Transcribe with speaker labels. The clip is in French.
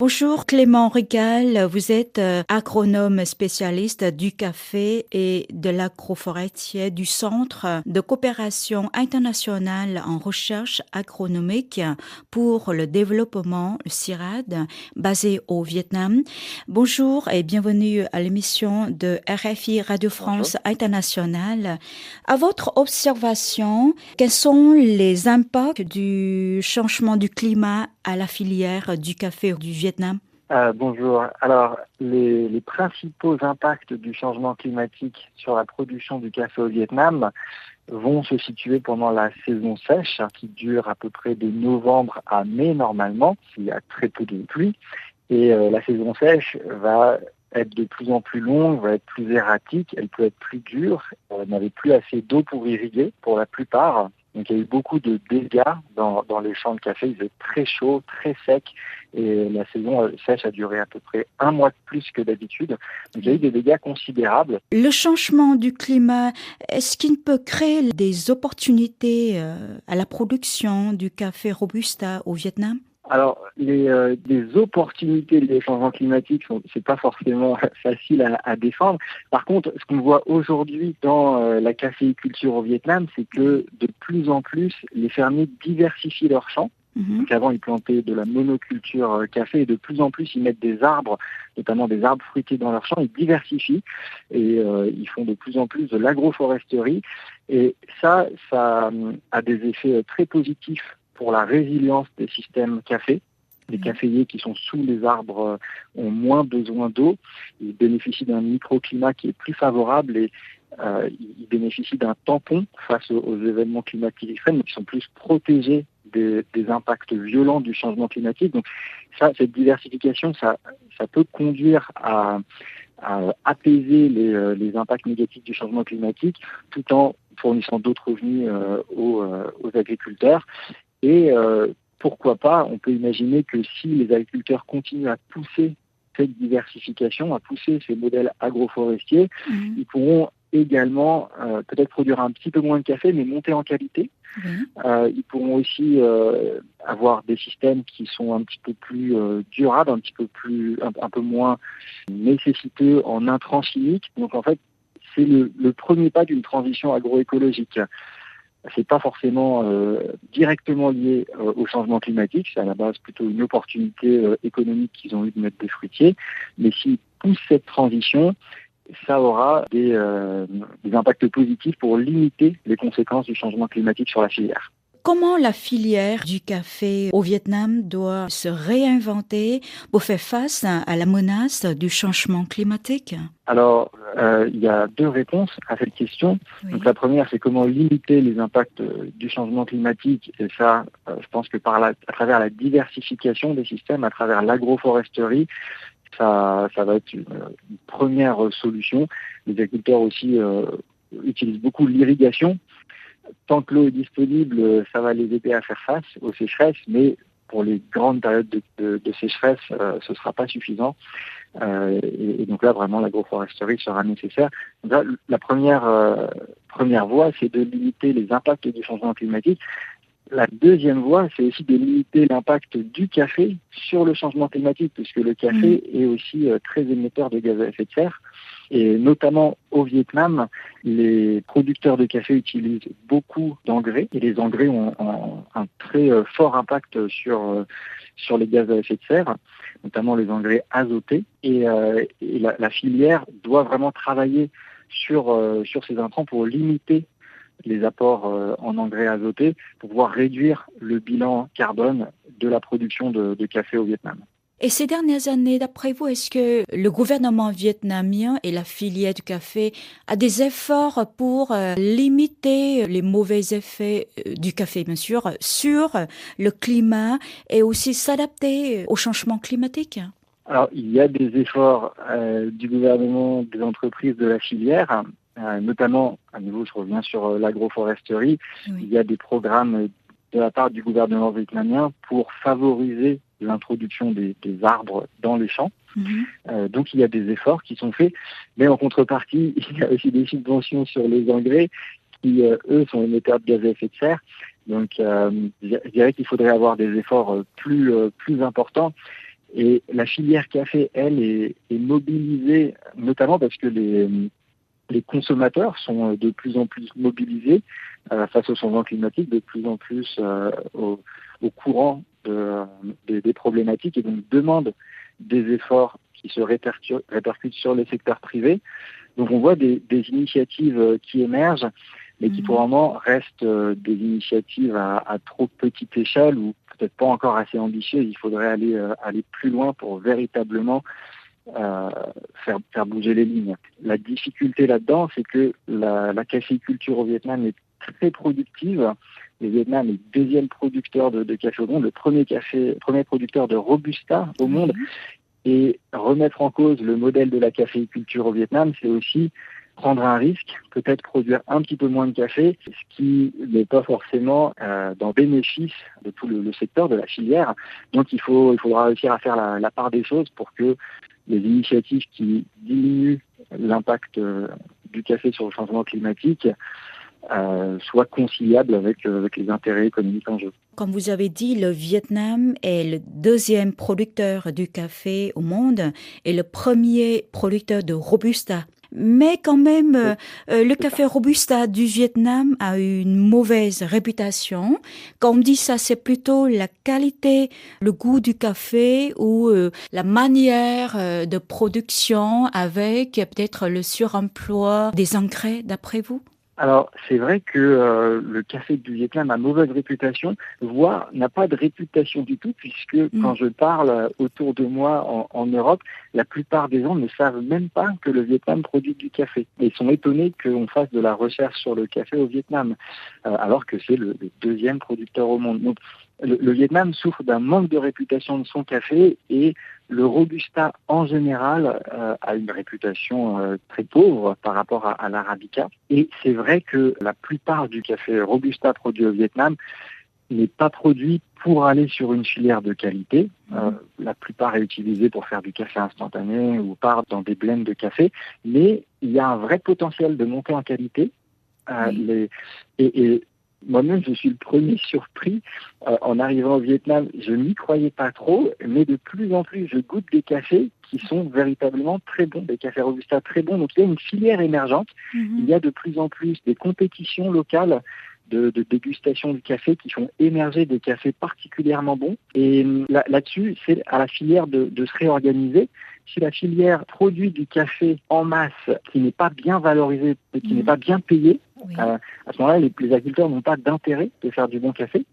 Speaker 1: Bonjour Clément Régal, vous êtes agronome spécialiste du café et de l'agroforestier du Centre de coopération internationale en recherche agronomique pour le développement, le CIRAD, basé au Vietnam. Bonjour et bienvenue à l'émission de RFI Radio
Speaker 2: Bonjour.
Speaker 1: France Internationale. À votre observation, quels sont les impacts du changement du climat à la filière du café du Vietnam?
Speaker 2: Bonjour. Alors, les principaux impacts du changement climatique sur la production du café au Vietnam vont se situer pendant la saison sèche, qui dure à peu près de novembre à mai normalement, s'il y a très peu de pluie. Et la saison sèche va être de plus en plus longue, va être plus erratique, elle peut être plus dure. On n'avait plus assez d'eau pour irriguer pour la plupart. Donc il y a eu beaucoup de dégâts dans les champs de café. Il faisait très chaud, très sec. Et la saison sèche a duré à peu près un mois de plus que d'habitude. Donc il y a eu des dégâts considérables.
Speaker 1: Le changement du climat, est-ce qu'il peut créer des opportunités à la production du café Robusta au Vietnam?
Speaker 2: Alors, les opportunités des changements climatiques, c'est pas forcément facile à défendre. Par contre, ce qu'on voit aujourd'hui dans la caféiculture au Vietnam, c'est que de plus en plus, les fermiers diversifient leurs champs.
Speaker 1: Mhm.
Speaker 2: Donc avant, ils plantaient de la monoculture café et de plus en plus, ils mettent des arbres, notamment des arbres fruitiers dans leurs champs. Ils diversifient et ils font de plus en plus de l'agroforesterie. Et ça a des effets très positifs pour la résilience des systèmes café. Les
Speaker 1: Oui.
Speaker 2: caféiers qui sont sous les arbres ont moins besoin d'eau. Ils bénéficient d'un microclimat qui est plus favorable et ils bénéficient d'un tampon face aux événements climatiques extrêmes, donc ils sont plus protégés des impacts violents du changement climatique. Donc ça, cette diversification, ça peut conduire à apaiser les impacts négatifs du changement climatique tout en fournissant d'autres revenus aux agriculteurs. Et pourquoi pas, on peut imaginer que si les agriculteurs continuent à pousser cette diversification, à pousser ces modèles agroforestiers,
Speaker 1: Mhm.
Speaker 2: ils pourront également peut-être produire un petit peu moins de café, mais monter en qualité.
Speaker 1: Oui.
Speaker 2: Ils pourront aussi avoir des systèmes qui sont un petit peu plus durables, un peu moins nécessiteux en intrants chimiques. Donc en fait, c'est le premier pas d'une transition agroécologique. C'est pas forcément directement lié au changement climatique, c'est à la base plutôt une opportunité économique qu'ils ont eu de mettre des fruitiers. Mais s'ils poussent cette transition, ça aura des impacts positifs pour limiter les conséquences du changement climatique sur la filière.
Speaker 1: Comment la filière du café au Vietnam doit se réinventer pour faire face à la menace du changement climatique?
Speaker 2: Alors, il y a deux réponses à cette question. Donc,
Speaker 1: Oui.
Speaker 2: la première, c'est comment limiter les impacts du changement climatique. Et ça, je pense que à travers la diversification des systèmes, à travers l'agroforesterie, ça va être une première solution. Les agriculteurs aussi utilisent beaucoup l'irrigation. Tant que l'eau est disponible, ça va les aider à faire face aux sécheresses, mais pour les grandes périodes de sécheresse, ce ne sera pas suffisant. Et donc là, vraiment, l'agroforesterie sera nécessaire. Donc là, la première voie, c'est de limiter les impacts du changement climatique. La deuxième voie, c'est aussi de limiter l'impact du café sur le changement climatique, puisque le
Speaker 1: Mhm.
Speaker 2: café est aussi très émetteur de gaz à effet de serre. Et notamment au Vietnam, les producteurs de café utilisent beaucoup d'engrais, et les engrais ont un très fort impact sur les gaz à effet de serre, notamment les engrais azotés. Et la filière doit vraiment travailler sur ces intrants pour limiter les apports en engrais azotés pour pouvoir réduire le bilan carbone de la production de café au Vietnam.
Speaker 1: Et ces dernières années, d'après vous, est-ce que le gouvernement vietnamien et la filière du café a des efforts pour limiter les mauvais effets du café, bien sûr, sur le climat et aussi s'adapter au changement climatique?
Speaker 2: Alors, il y a des efforts du gouvernement, des entreprises de la filière, notamment, à nouveau, je reviens sur l'agroforesterie. Il
Speaker 1: Oui.
Speaker 2: y a des programmes de la part du gouvernement vietnamien pour favoriser l'introduction des arbres dans les champs.
Speaker 1: Mhm.
Speaker 2: Donc, il y a des efforts qui sont faits, mais en contrepartie, il y a aussi des subventions sur les engrais qui, eux, sont émetteurs de gaz à effet de serre. Donc, je dirais qu'il faudrait avoir des efforts plus importants. Et la filière café, elle, est mobilisée, notamment parce que les consommateurs sont de plus en plus mobilisés face au changement climatique, de plus en plus au courant des problématiques et donc demandent des efforts qui se répercutent sur les secteurs privés. Donc on voit des initiatives qui émergent, mais qui pour le moment restent des initiatives à trop petite échelle ou peut-être pas encore assez ambitieuses. Il faudrait aller plus loin pour véritablement faire bouger les lignes. La difficulté là-dedans, c'est que la caféiculture au Vietnam est très productive. Le Vietnam est le deuxième producteur de café au monde, le premier producteur de Robusta au monde. Et remettre en cause le modèle de la caféiculture au Vietnam, c'est aussi prendre un risque, peut-être produire un petit peu moins de café, ce qui n'est pas forcément dans le bénéfice de tout le secteur, de la filière. Donc il faudra réussir à faire la part des choses pour que les initiatives qui diminuent l'impact du café sur le changement climatique soient conciliables avec les intérêts économiques en jeu.
Speaker 1: Comme vous avez dit, le Vietnam est le deuxième producteur du café au monde et le premier producteur de Robusta. Mais quand même, le café Robusta du Vietnam a une mauvaise réputation. Quand on dit ça, c'est plutôt la qualité, le goût du café ou la manière de production avec peut-être le suremploi des engrais, d'après vous?
Speaker 2: Alors, c'est vrai que le café du Vietnam a mauvaise réputation, voire n'a pas de réputation du tout, puisque quand je parle autour de moi en Europe, la plupart des gens ne savent même pas que le Vietnam produit du café. Et ils sont étonnés qu'on fasse de la recherche sur le café au Vietnam, alors que c'est le deuxième producteur au monde. Donc, le Vietnam souffre d'un manque de réputation de son café et le Robusta, en général, a une réputation très pauvre par rapport à l'Arabica. Et c'est vrai que la plupart du café Robusta produit au Vietnam n'est pas produit pour aller sur une filière de qualité. La plupart est utilisée pour faire du café instantané ou part dans des blends de café. Mais il y a un vrai potentiel de montée en qualité. Et moi-même, je suis le premier surpris. En arrivant au Vietnam, je n'y croyais pas trop, mais de plus en plus, je goûte des cafés qui sont véritablement très bons, des cafés Robusta très bons. Donc il y a une filière émergente. Il y a de plus en plus des compétitions locales de dégustation du café qui font émerger des cafés particulièrement bons. Et là-dessus, c'est à la filière de se réorganiser. Si la filière produit du café en masse qui n'est pas bien valorisé et qui n'est pas bien payé, à ce moment-là, les agriculteurs n'ont pas d'intérêt de faire du bon café.